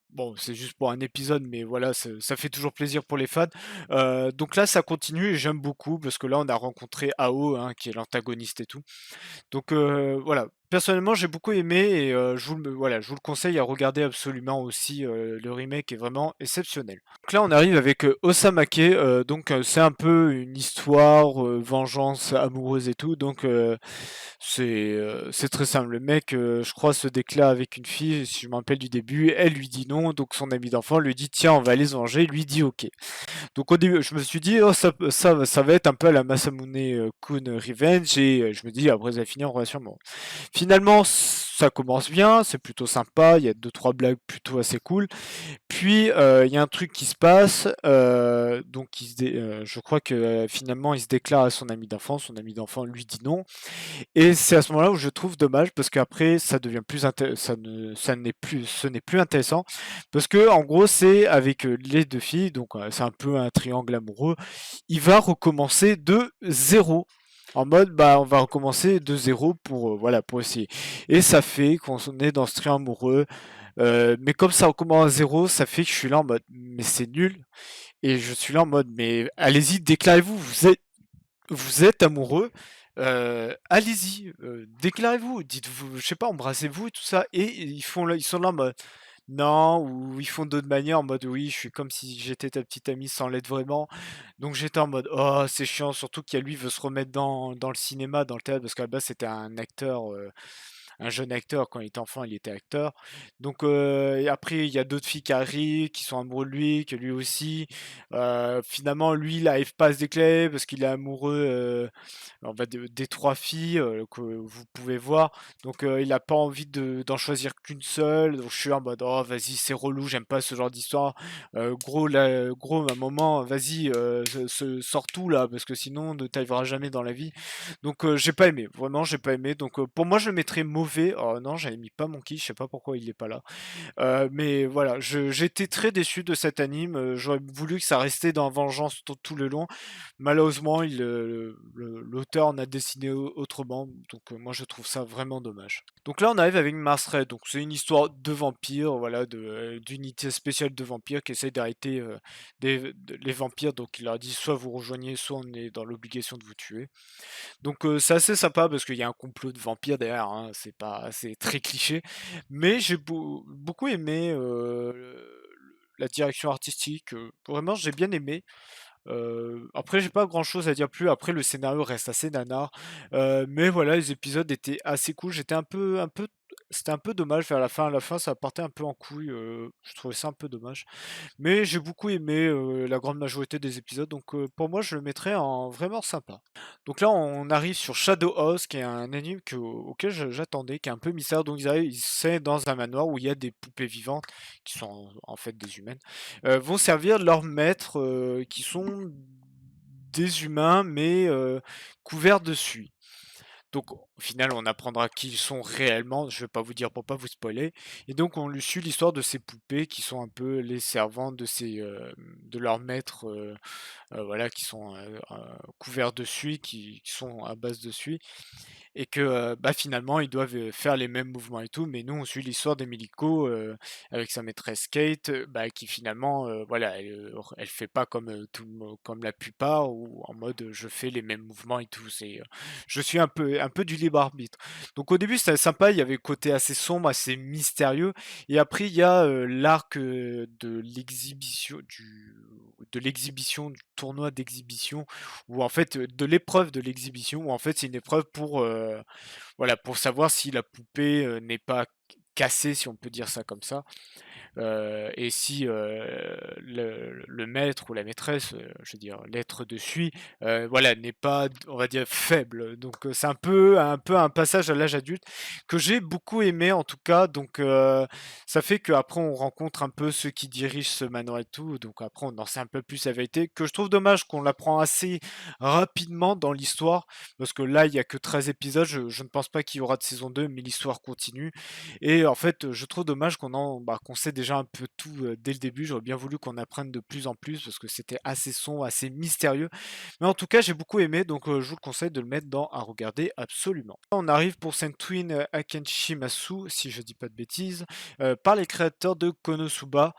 Bon, c'est juste pour un épisode, mais voilà, ça fait toujours plaisir pour les fans. Donc là, ça continue et j'aime beaucoup parce que là, on a rencontré Ao, hein, qui est l'antagoniste et tout. Donc voilà, personnellement, j'ai beaucoup aimé et voilà, je vous le conseille à regarder absolument aussi. Le remake est vraiment exceptionnel. Donc là, on arrive avec Osamake. Donc c'est un peu une histoire, vengeance amoureuse et tout. Donc c'est très simple. Le mec, je crois, se déclare avec une fille, si je me rappelle du début. elle lui dit non, donc son ami d'enfant lui dit tiens on va aller se venger, il lui dit ok. Donc au début, je me suis dit, oh, ça va être un peu à la Masamune Kun Revenge, et je me dis, après, ça va finir en relation amoureuse. Finalement, ça commence bien, c'est plutôt sympa, il y a deux trois blagues plutôt assez cool. Puis il y a un truc qui se passe, donc je crois que finalement il se déclare à son ami d'enfant lui dit non, et c'est à ce moment-là où je trouve dommage parce qu'après ça devient ce n'est plus intéressant parce que en gros c'est avec les deux filles, donc c'est un peu un triangle amoureux. Il va recommencer de zéro. En mode, bah, on va recommencer de zéro pour, voilà, pour essayer. Et ça fait qu'on est dans ce triangle amoureux. Mais comme ça recommence à zéro, ça fait que je suis là en mode, mais c'est nul. Et je suis là en mode, mais allez-y, déclarez-vous, vous êtes amoureux, allez-y, déclarez-vous, dites-vous, je sais pas, embrassez-vous et tout ça. Et ils sont là en mode non, ou ils font d'autres manières en mode oui, je suis comme si j'étais ta petite amie sans l'être vraiment. Donc j'étais en mode oh, c'est chiant, surtout qu'il lui veut se remettre dans le cinéma, dans le théâtre, parce qu'à la base c'était un acteur. Un jeune acteur, quand il était enfant, il était acteur. Donc et après, il y a d'autres filles qui arrivent, qui sont amoureux de lui, que lui aussi. Finalement, lui, il n'arrive pas à se déclarer parce qu'il est amoureux on va des trois filles que vous pouvez voir. Donc il n'a pas envie d'en choisir qu'une seule. Donc je suis en mode oh vas-y c'est relou, j'aime pas ce genre d'histoire. Gros là, gros ma maman, vas-y sors tout là parce que sinon ne t'arrivera jamais dans la vie. Donc j'ai pas aimé, vraiment j'ai pas aimé. Donc pour moi je le mettrais mauvais. Oh non j'avais mis pas mon kiff, je sais pas pourquoi il est pas là. Mais voilà, j'étais très déçu de cet anime. J'aurais voulu que ça restait dans Vengeance tout le long. Malheureusement, l'auteur en a dessiné autrement, donc moi je trouve ça vraiment dommage. Donc là on arrive avec Mars Red, donc c'est une histoire de vampires, voilà, d'unité spéciale de vampires qui essaie d'arrêter les vampires, donc il leur dit soit vous rejoignez, soit on est dans l'obligation de vous tuer. Donc c'est assez sympa parce qu'il y a un complot de vampires derrière, hein, c'est très cliché, mais j'ai beaucoup aimé la direction artistique, vraiment j'ai bien aimé. Après, j'ai pas grand chose à dire plus. Après, le scénario reste assez nanar. Mais voilà, les épisodes étaient assez cool. C'était un peu dommage vers la fin. À la fin, ça partait un peu en couille. Je trouvais ça un peu dommage. Mais j'ai beaucoup aimé la grande majorité des épisodes. Donc, pour moi, je le mettrais en vraiment sympa. Donc là, on arrive sur Shadow House, qui est un anime auquel j'attendais, qui est un peu mystère. Donc, c'est dans un manoir où il y a des poupées vivantes, qui sont en fait des humaines, vont servir leurs maîtres, qui sont des humains, mais couverts de suie. Donc au final, on apprendra qui ils sont réellement, je vais pas vous dire pour pas vous spoiler. Et donc on lui suit l'histoire de ces poupées qui sont un peu les servantes de leurs maîtres, voilà, qui sont couverts de suie, qui sont à base de suie, et que bah, finalement ils doivent faire les mêmes mouvements et tout, mais nous on suit l'histoire d'Emilico avec sa maîtresse Kate, bah, qui finalement voilà, elle fait pas comme comme la plupart, ou en mode je fais les mêmes mouvements et tout. Je suis un peu du libre arbitre. Donc au début c'était sympa, il y avait le côté assez sombre, assez mystérieux, et après il y a l'arc de l'exhibition, du tournoi d'exhibition, ou en fait de l'épreuve de l'exhibition, où en fait c'est une épreuve pour voilà, pour savoir si la poupée n'est pas cassée, si on peut dire ça comme ça. Et si le maître ou la maîtresse, je veux dire l'être de suie, voilà, n'est pas, on va dire, faible. Donc c'est un peu un passage à l'âge adulte que j'ai beaucoup aimé en tout cas. Donc ça fait qu'après on rencontre un peu ceux qui dirigent ce manoir et tout. Donc après on en sait un peu plus la vérité, que je trouve dommage qu'on l'apprend assez rapidement dans l'histoire, parce que là il y a que 13 épisodes. Je ne pense pas qu'il y aura de saison 2, mais l'histoire continue. Et en fait, je trouve dommage qu'on sait déjà un peu tout dès le début. J'aurais bien voulu qu'on apprenne de plus en plus parce que c'était assez sombre, assez mystérieux. Mais en tout cas, j'ai beaucoup aimé, donc je vous le conseille de le mettre dans à regarder absolument. On arrive pour Twin Akenshimasu, si je dis pas de bêtises, par les créateurs de Konosuba.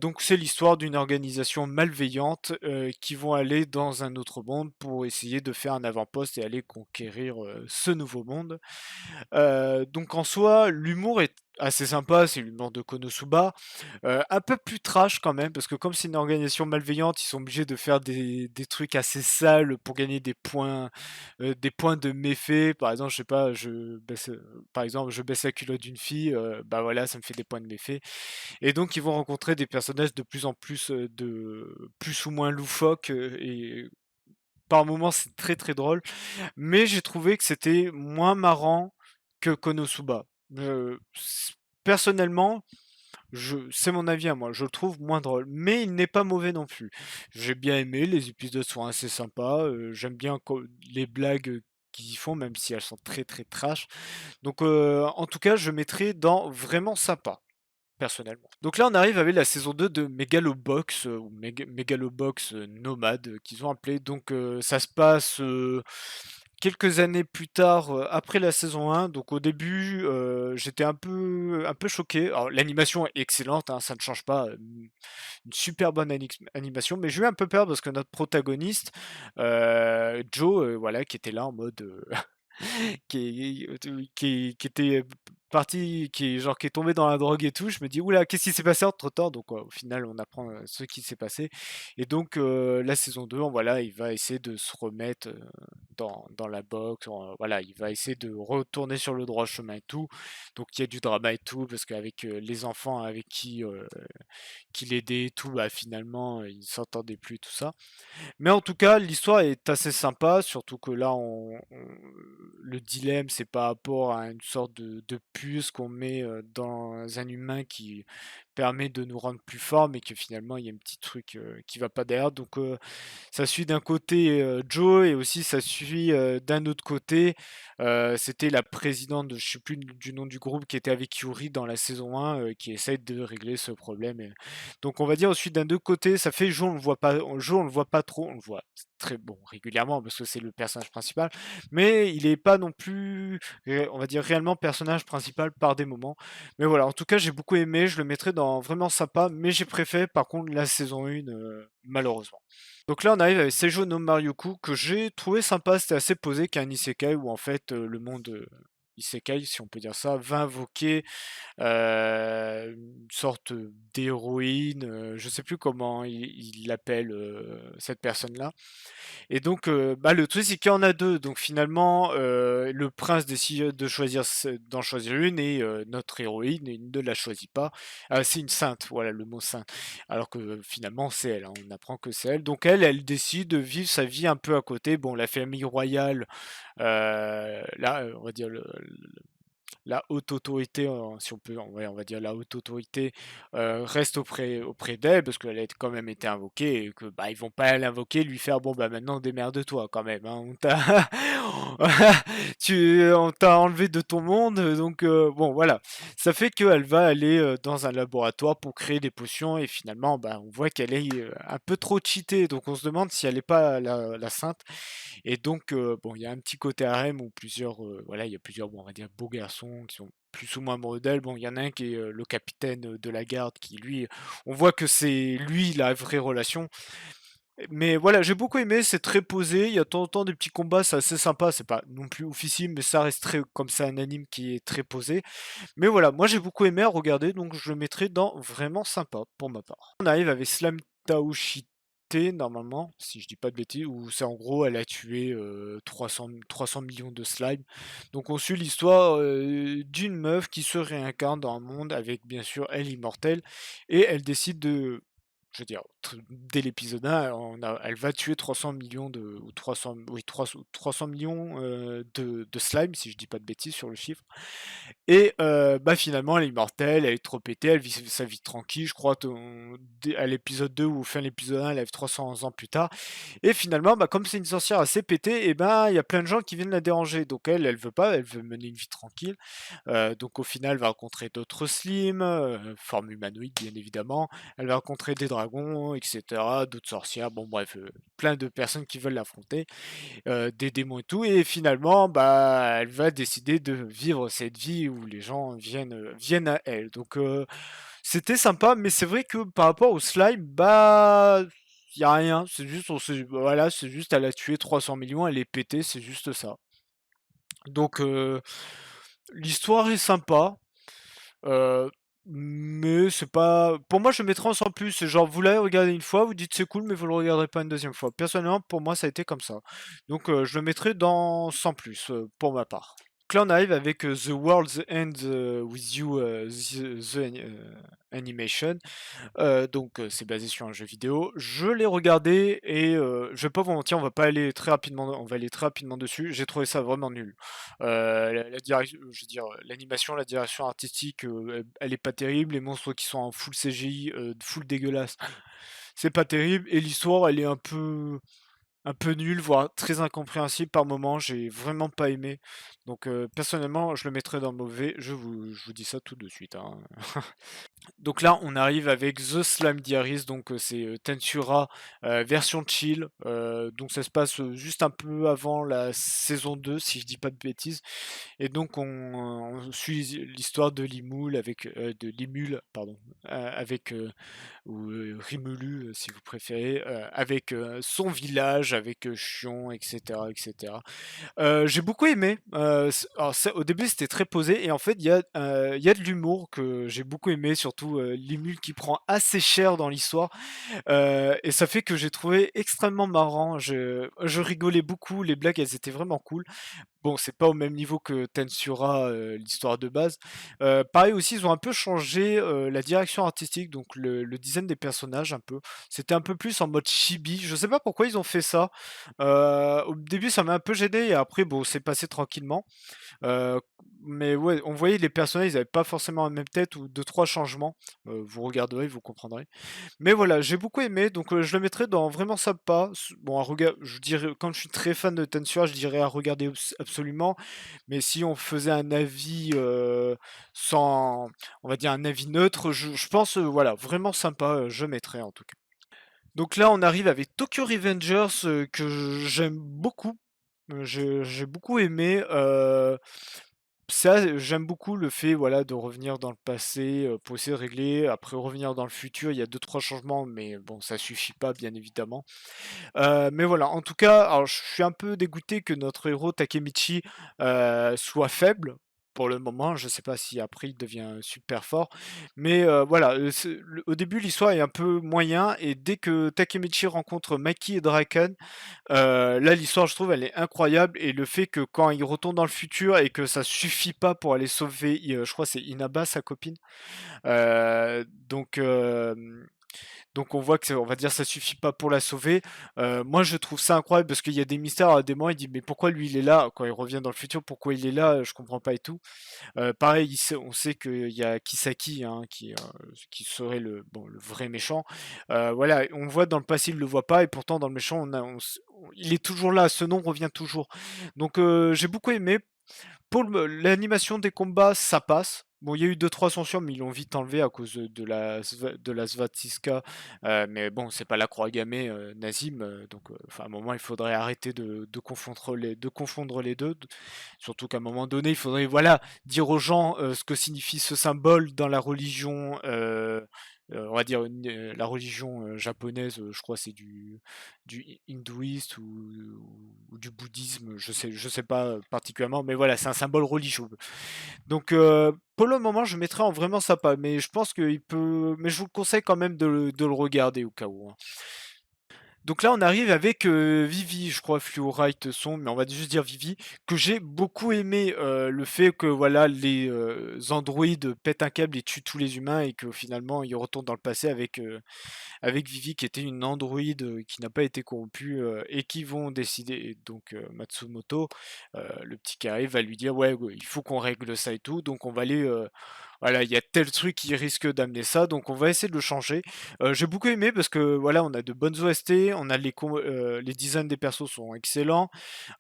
Donc c'est l'histoire d'une organisation malveillante qui vont aller dans un autre monde pour essayer de faire un avant-poste et aller conquérir ce nouveau monde. Donc en soi, l'humour est assez sympa, c'est l'humour de Konosuba. Un peu plus trash quand même, parce que comme c'est une organisation malveillante, ils sont obligés de faire des trucs assez sales pour gagner des points de méfaits. Par exemple, je sais pas, par exemple, je baisse la culotte d'une fille, bah voilà, ça me fait des points de méfaits. Et donc ils vont rencontrer des personnages de plus en plus de plus ou moins loufoques et par moments c'est très très drôle. Mais j'ai trouvé que c'était moins marrant que Konosuba. Personnellement, c'est mon avis à moi, je le trouve moins drôle, mais il n'est pas mauvais non plus. J'ai bien aimé, les épisodes sont assez sympas, j'aime bien les blagues qu'ils y font, même si elles sont très très trash. Donc en tout cas, je mettrai dans vraiment sympa, personnellement. Donc là, on arrive avec la saison 2 de Megalobox, ou Megalobox Nomade, qu'ils ont appelé. Donc ça se passe quelques années plus tard, après la saison 1. Donc au début, j'étais un peu choqué. Alors l'animation est excellente, hein, ça ne change pas. Une super bonne animation, mais j'ai eu un peu peur parce que notre protagoniste, Joe, voilà, qui était là en mode qui était parti, qui est tombé dans la drogue et tout. Je me dis, oula, qu'est-ce qui s'est passé entre-temps? Donc, au final, on apprend ce qui s'est passé. Et donc, la saison 2, voilà, il va essayer de se remettre dans la boxe. Voilà, il va essayer de retourner sur le droit chemin et tout. Donc, il y a du drama et tout, parce qu'avec les enfants avec qui l'aidait et tout, bah, finalement, ils ne s'entendaient plus, tout ça. Mais en tout cas, l'histoire est assez sympa, surtout que là, le dilemme, c'est par rapport à une sorte de puce qu'on met dans un humain qui permet de nous rendre plus forts, mais que finalement, il y a un petit truc qui va pas derrière. Donc, ça suit d'un côté Joe et aussi ça suit d'un autre côté. C'était la présidente, je sais plus du nom du groupe, qui était avec Yuri dans la saison 1, qui essaie de régler ce problème. Donc on va dire ensuite d'un deux côtés, ça fait Joe, on le voit pas, Joe, on le voit pas trop, on le voit très bon régulièrement parce que c'est le personnage principal, mais il est pas non plus, on va dire réellement personnage principal par des moments. Mais voilà, en tout cas j'ai beaucoup aimé, je le mettrais dans vraiment sympa, mais j'ai préféré par contre la saison 1 malheureusement. Donc là, on arrive avec Seijo no Marioku que j'ai trouvé sympa, c'était assez posé qu'un isekai où en fait le monde isekai, si on peut dire ça, va invoquer une sorte d'héroïne, je sais plus comment il l'appelle cette personne-là. Et donc, bah, le truc, c'est qu'il y en a deux. Donc, finalement, le prince décide de choisir, d'en choisir une et notre héroïne il ne la choisit pas. C'est une sainte, voilà le mot sainte. Alors que finalement, c'est elle, hein, on apprend que c'est elle. Donc, elle décide de vivre sa vie un peu à côté. Bon, la famille royale, là, on va dire la haute autorité, si on peut, ouais, on va dire la haute autorité, reste auprès d'elle parce qu'elle a quand même été invoquée et que bah ils vont pas l'invoquer, lui faire bon bah maintenant démerde-toi quand même, hein, on t'a enlevé de ton monde, donc bon voilà, ça fait qu'elle va aller dans un laboratoire pour créer des potions et finalement bah on voit qu'elle est un peu trop cheatée, donc on se demande si elle est pas la sainte et donc, bon, il y a un petit côté harem où plusieurs, voilà, il y a plusieurs, bon, on va dire, beaux garçons qui sont plus ou moins amoureux d'elle. Bon, il y en a un qui est le capitaine de la garde, qui lui, on voit que c'est lui la vraie relation. Mais voilà, j'ai beaucoup aimé, c'est très posé. Il y a de temps en temps des petits combats, c'est assez sympa. C'est pas non plus oufissime, mais ça reste très, comme c'est un anime qui est très posé. Mais voilà, moi j'ai beaucoup aimé à regarder, donc je le mettrai dans vraiment sympa pour ma part. On arrive avec Slam Taoshite normalement, si je dis pas de bêtises, où c'est en gros elle a tué 300 millions de slimes. Donc on suit l'histoire d'une meuf qui se réincarne dans un monde avec bien sûr elle immortelle et elle décide de, je veux dire, dès l'épisode 1, elle va tuer 300 millions de, ou 300, oui, 300 millions de slime, si je dis pas de bêtises sur le chiffre. Et bah finalement, elle est immortelle, elle est trop pétée, elle vit sa vie tranquille. Je crois à l'épisode 2 ou fin de l'épisode 1, elle arrive 300 ans plus tard. Et finalement, bah, comme c'est une sorcière assez pétée, et ben il y a plein de gens qui viennent la déranger. Donc elle veut pas, elle veut mener une vie tranquille. Donc au final, elle va rencontrer d'autres Slim, forme humanoïde bien évidemment. Elle va rencontrer des dragons, etc. D'autres sorcières. Bon bref, plein de personnes qui veulent l'affronter, des démons et tout. Et finalement, bah, elle va décider de vivre cette vie où les gens viennent à elle. Donc c'était sympa, mais c'est vrai que par rapport au slime, bah y a rien. C'est juste, voilà, c'est juste, elle a tué 300 millions, elle est pétée, c'est juste ça. Donc l'histoire est sympa. Heu, mais c'est pas pour moi, je le mettrais en sans plus. C'est genre, vous l'avez regardé une fois, vous dites: «C'est cool», mais vous le regarderez pas une deuxième fois. Personnellement, pour moi, ça a été comme ça. Donc je le mettrais dans sans plus, pour ma part. Donc là, on arrive avec, The World's End, With You, Animation. C'est basé sur un jeu vidéo. Je l'ai regardé et je vais pas vous mentir, on va aller très rapidement dessus. J'ai trouvé ça vraiment nul. La direction je veux dire, l'animation, la direction artistique, elle est pas terrible. Les monstres qui sont en full CGI, full dégueulasse, c'est pas terrible et l'histoire, elle est un peu nulle, voire très incompréhensible par moments. J'ai vraiment pas aimé. Donc personnellement, je le mettrais dans le mauvais. Je vous dis ça tout de suite, hein. Donc là, on arrive avec The Slime Diaries, c'est Tensura version chill. Donc ça se passe juste un peu avant la saison 2, si je dis pas de bêtises. Et donc on suit l'histoire de Limul, pardon, avec ou Rimulu si vous préférez, avec son village, avec Chion, etc., etc. J'ai beaucoup aimé. Au début, c'était très posé et en fait, il y a de l'humour que j'ai beaucoup aimé, surtout Limul qui prend assez cher dans l'histoire. Et ça fait que j'ai trouvé extrêmement marrant. Je rigolais beaucoup, les blagues, elles étaient vraiment cool. Bon, c'est pas au même niveau que Tensura, l'histoire de base. Pareil aussi, ils ont un peu changé, la direction artistique, donc le design des personnages un peu. C'était un peu plus en mode chibi. Je sais pas pourquoi ils ont fait ça. Au début, ça m'a un peu gêné et après, bon, c'est passé tranquillement. Heu, mais ouais, on voyait les personnages, ils avaient pas forcément la même tête ou deux trois changements. Vous regarderez, vous comprendrez. Mais voilà, j'ai beaucoup aimé, donc je le mettrais dans vraiment sympa. Bon, je dirais, comme je suis très fan de Tensura, je dirais à regarder absolument. Mais si on faisait un avis sans, on va dire un avis neutre, je pense, voilà, vraiment sympa, je mettrais en tout cas. Donc là, on arrive avec Tokyo Revengers que j'aime beaucoup. J'ai beaucoup aimé. Ça, j'aime beaucoup le fait, voilà, de revenir dans le passé, pour essayer de régler, après revenir dans le futur. Il y a deux trois changements, mais bon, ça suffit pas, bien évidemment. Mais voilà, en tout cas, alors je suis un peu dégoûté que notre héros Takemichi, soit faible, pour le moment. Je sais pas si après il devient super fort, mais voilà, au début l'histoire est un peu moyen et dès que Takemichi rencontre Maki et Draken, là, l'histoire, je trouve, elle est incroyable et le fait que quand il retourne dans le futur et que ça suffit pas pour aller sauver, je crois que c'est Inaba, sa copine. Heu, donc hem, donc on voit que on va dire ça suffit pas pour la sauver. Moi, je trouve ça incroyable parce qu'il y a des mystères à des moments, il dit: «Mais pourquoi lui il est là?» Quand il revient dans le futur, pourquoi il est là? Je comprends pas et tout. Pareil, on sait qu'il y a Kisaki, hein, qui serait le vrai méchant. Voilà, on voit dans le passé, il le voit pas, et pourtant dans le méchant, il est toujours là. Ce nom revient toujours. Donc j'ai beaucoup aimé. Pour l'animation des combats, ça passe. Bon, il y a eu deux trois censures, mais ils l'ont vite enlevé à cause de la Svatinska. Mais bon, c'est pas la croix gammée Nazim, enfin, à un moment, il faudrait arrêter de confondre les deux. Surtout qu'à un moment donné, il faudrait, voilà, dire aux gens ce que signifie ce symbole dans la religion. On va dire la religion japonaise, je crois c'est du hindouiste ou du bouddhisme, je sais pas particulièrement, mais voilà, c'est un symbole religieux. Donc pour le moment, je mettrai en vraiment sympa, mais je pense qu'il peut, mais je vous conseille quand même de le regarder au cas où, hein. Donc là, on arrive avec Vivi, je crois, Fluorite son, mais on va juste dire Vivi, que j'ai beaucoup aimé le fait que voilà les androïdes pètent un câble et tuent tous les humains et que finalement ils retournent dans le passé avec Vivi qui était une androïde qui n'a pas été corrompue et qui vont décider. Et donc Matsumoto, le petit qui arrive, va lui dire ouais, ouais, il faut qu'on règle ça et tout, donc on va aller voilà, il y a tel truc qui risque d'amener ça, donc on va essayer de le changer. J'ai beaucoup aimé parce que voilà, on a de bonnes OST, on a les designs des persos sont excellents,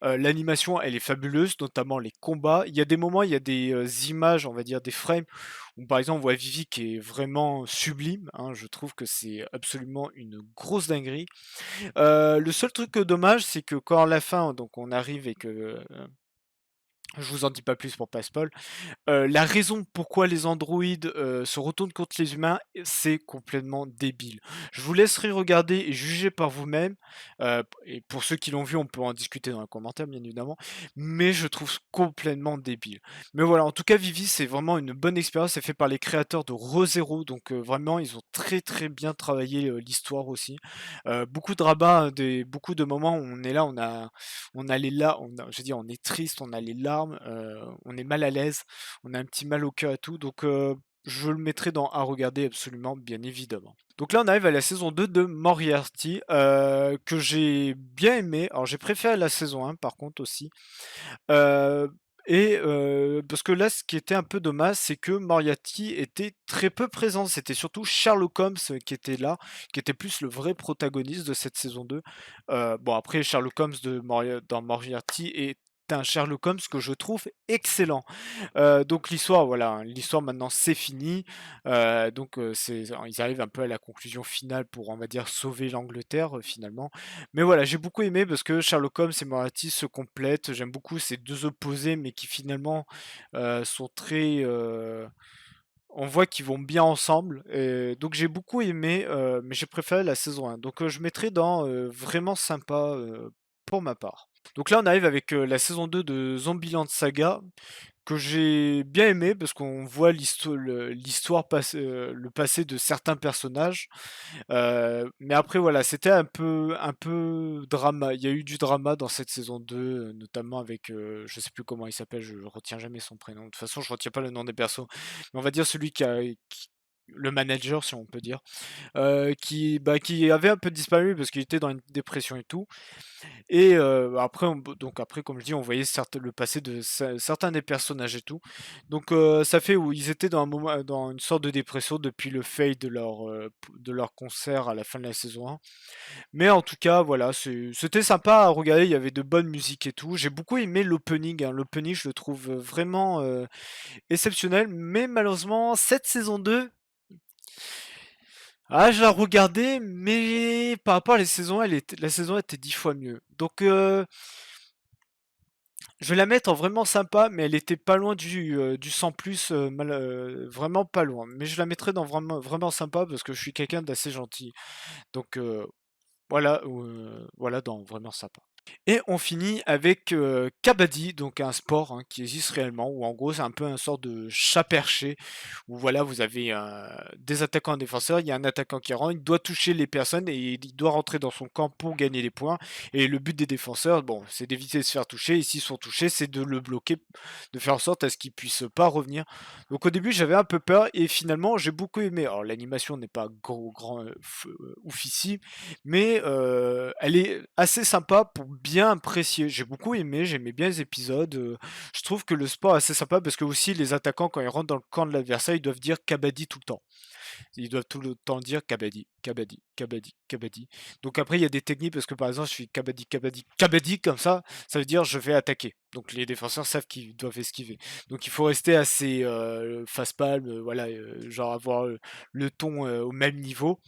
l'animation elle est fabuleuse, notamment les combats. Il y a des moments, il y a des images, on va dire des frames, où par exemple on voit Vivi qui est vraiment sublime, hein, je trouve que c'est absolument une grosse dinguerie. Le seul truc dommage, c'est que quand à la fin, donc on arrive et que Je vous en dis pas plus pour pas spoil. La raison pourquoi les androïdes se retournent contre les humains, c'est complètement débile. Je vous laisserai regarder et juger par vous-même. Et pour ceux qui l'ont vu, on peut en discuter dans les commentaires, bien évidemment. Mais je trouve complètement débile. Mais voilà, en tout cas, Vivi, c'est vraiment une bonne expérience. C'est fait par les créateurs de ReZero. Donc vraiment, ils ont très très bien travaillé l'histoire aussi. Beaucoup de rabats, beaucoup de moments où on est là, on a les là, je veux dire, on est triste, on a les larmes, on est mal à l'aise, on a un petit mal au cœur et tout, donc je le mettrai dans à regarder absolument, bien évidemment. Donc là, on arrive à la saison 2 de Moriarty, que j'ai bien aimé. Alors, j'ai préféré la saison 1, par contre, aussi. Euh, parce que là, ce qui était un peu dommage, c'est que Moriarty était très peu présent. C'était surtout Sherlock Holmes qui était là, qui était plus le vrai protagoniste de cette saison 2. Bon, après, Sherlock Holmes dans Moriarty est un Sherlock Holmes que je trouve excellent. Donc l'histoire, voilà, hein, l'histoire maintenant c'est fini. Ils arrivent un peu à la conclusion finale pour, on va dire, sauver l'Angleterre finalement. Mais voilà, j'ai beaucoup aimé parce que Sherlock Holmes et Moriarty se complètent. J'aime beaucoup ces deux opposés, mais qui finalement sont très. On voit qu'ils vont bien ensemble. Donc j'ai beaucoup aimé, mais j'ai préféré la saison 1. Donc je mettrai dans vraiment sympa pour ma part. Donc là on arrive avec la saison 2 de Zombieland Saga que j'ai bien aimé parce qu'on voit le passé de certains personnages. Mais après voilà, c'était un peu drama. Il y a eu du drama dans cette saison 2, notamment avec, je sais plus comment il s'appelle, je retiens jamais son prénom. De toute façon, je retiens pas le nom des persos. Mais on va dire celui le manager, si on peut dire, qui avait un peu disparu parce qu'il était dans une dépression et tout. Et après, donc après, comme je dis, on voyait le passé de certains des personnages et tout. Donc ça fait où ils étaient dans un moment, dans une sorte de dépression depuis le fail de leur concert à la fin de la saison 1. Mais en tout cas, voilà, c'était sympa à regarder. Il y avait de bonnes musiques et tout. J'ai beaucoup aimé l'opening, hein. L'opening, je le trouve vraiment exceptionnel. Mais malheureusement, cette saison 2, ah, je la regardais, mais par rapport à la saison 1 était 10 fois mieux. Donc, je vais la mettre en vraiment sympa, mais elle était pas loin du 100 plus, vraiment pas loin. Mais je la mettrai dans vraiment, vraiment sympa parce que je suis quelqu'un d'assez gentil. Donc voilà, voilà dans vraiment sympa. Et on finit avec Kabaddi, donc un sport hein, qui existe réellement, où en gros c'est un peu un sort de chat perché, où voilà vous avez des attaquants et un défenseur, il y a un attaquant qui rentre, il doit toucher les personnes et il doit rentrer dans son camp pour gagner des points. Et le but des défenseurs, bon, c'est d'éviter de se faire toucher, et s'ils sont touchés, c'est de le bloquer, de faire en sorte à ce qu'ils puissent pas revenir. Donc au début j'avais un peu peur, et finalement j'ai beaucoup aimé. Alors l'animation n'est pas oufissime, mais elle est assez sympa pour bien apprécier. J'ai beaucoup aimé, j'aimais bien les épisodes. Je trouve que le sport est assez sympa parce que aussi les attaquants quand ils rentrent dans le camp de l'adversaire, ils doivent dire Kabaddi tout le temps. Ils doivent tout le temps dire Kabaddi, Kabaddi, Kabaddi, Kabaddi. Donc après, il y a des techniques parce que par exemple, je fais Kabaddi, Kabaddi, Kabaddi comme ça veut dire je vais attaquer. Donc les défenseurs savent qu'ils doivent esquiver. Donc il faut rester assez face-palme, voilà, genre avoir le ton au même niveau.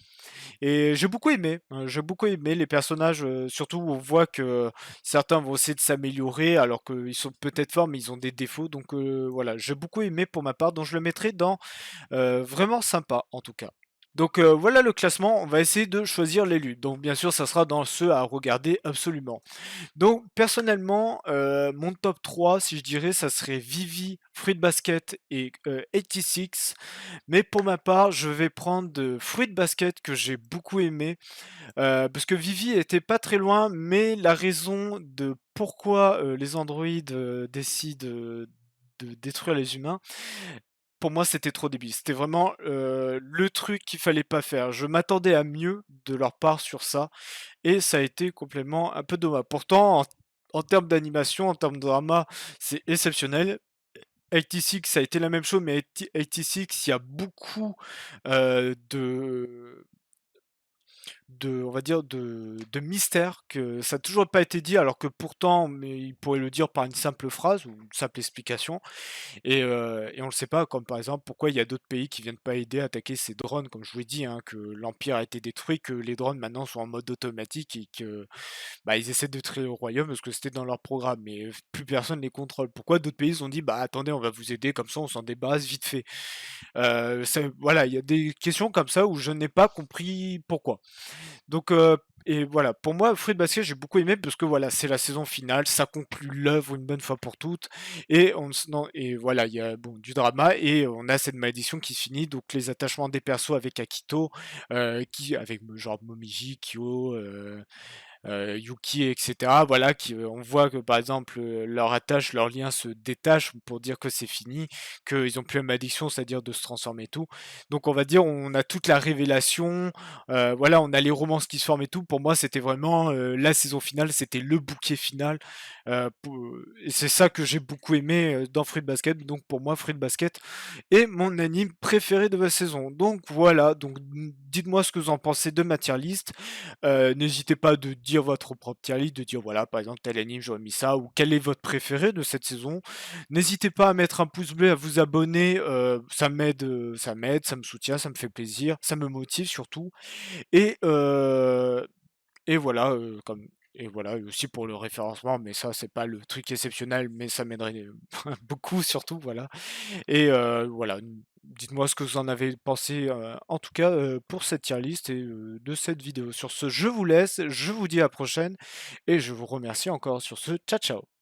Et j'ai beaucoup aimé, j'ai beaucoup aimé les personnages, surtout où on voit que certains vont essayer de s'améliorer alors qu'ils sont peut-être forts mais ils ont des défauts. Donc voilà, j'ai beaucoup aimé pour ma part, donc je le mettrai dans vraiment sympa en tout cas. Donc voilà le classement, on va essayer de choisir l'élu. Donc bien sûr ça sera dans ceux à regarder absolument. Donc personnellement, mon top 3, si je dirais, ça serait Vivi, Fruit Basket et 86. Mais pour ma part, je vais prendre Fruit Basket que j'ai beaucoup aimé. Parce que Vivi était pas très loin, mais la raison de pourquoi les androïdes décident de détruire les humains, pour moi c'était trop débile. C'était vraiment le truc qu'il fallait pas faire. Je m'attendais à mieux de leur part sur ça, et ça a été complètement un peu dommage. Pourtant, en termes d'animation, en termes de drama, c'est exceptionnel. 86, ça a été la même chose, mais 86, il y a beaucoup de on va dire de mystère, que ça a toujours pas été dit alors que pourtant mais il pourrait le dire par une simple phrase ou une simple explication et on le sait pas, comme par exemple pourquoi il y a d'autres pays qui viennent pas aider à attaquer ces drones, comme je vous l'ai dit, hein, que l'empire a été détruit, que les drones maintenant sont en mode automatique et que bah, ils essaient de créer au royaume parce que c'était dans leur programme, mais plus personne les contrôle. Pourquoi d'autres pays se sont dit bah attendez, on va vous aider, comme ça on s'en débarrasse vite fait. Voilà, il y a des questions comme ça où je n'ai pas compris pourquoi. Donc, et voilà, pour moi, Fruit Basket, j'ai beaucoup aimé parce que voilà, c'est la saison finale, ça conclut l'œuvre une bonne fois pour toutes, et non, et voilà, il y a bon du drama et on a cette malédiction qui se finit, donc les attachements des persos avec Akito, qui avec genre Momiji, Kyo, Yuki, et cetera. Voilà, on voit que par exemple, leur attache, leur lien se détache pour dire que c'est fini, qu'ils ont plus la même addiction, c'est-à-dire de se transformer et tout. Donc on va dire, on a toute la révélation, voilà, on a les romances qui se forment et tout. Pour moi, c'était vraiment la saison finale, c'était le bouquet final. Et c'est ça que j'ai beaucoup aimé dans Fruit Basket. Donc pour moi, Fruit Basket est mon anime préféré de la saison. Donc voilà, donc dites-moi ce que vous en pensez de ma tier list. N'hésitez pas de dire votre propre tier list, de dire voilà, par exemple, tel anime, j'aurais mis ça, ou quel est votre préféré de cette saison. N'hésitez pas à mettre un pouce bleu, à vous abonner, ça m'aide, ça me soutient, ça me fait plaisir, ça me motive surtout. Et, euh, et voilà, et voilà, et aussi pour le référencement, mais ça, c'est pas le truc exceptionnel, mais ça m'aiderait beaucoup, surtout, voilà. Et voilà, dites-moi ce que vous en avez pensé, en tout cas, pour cette tier list et de cette vidéo. Sur ce, je vous laisse, je vous dis à la prochaine et je vous remercie encore sur ce. Ciao, ciao.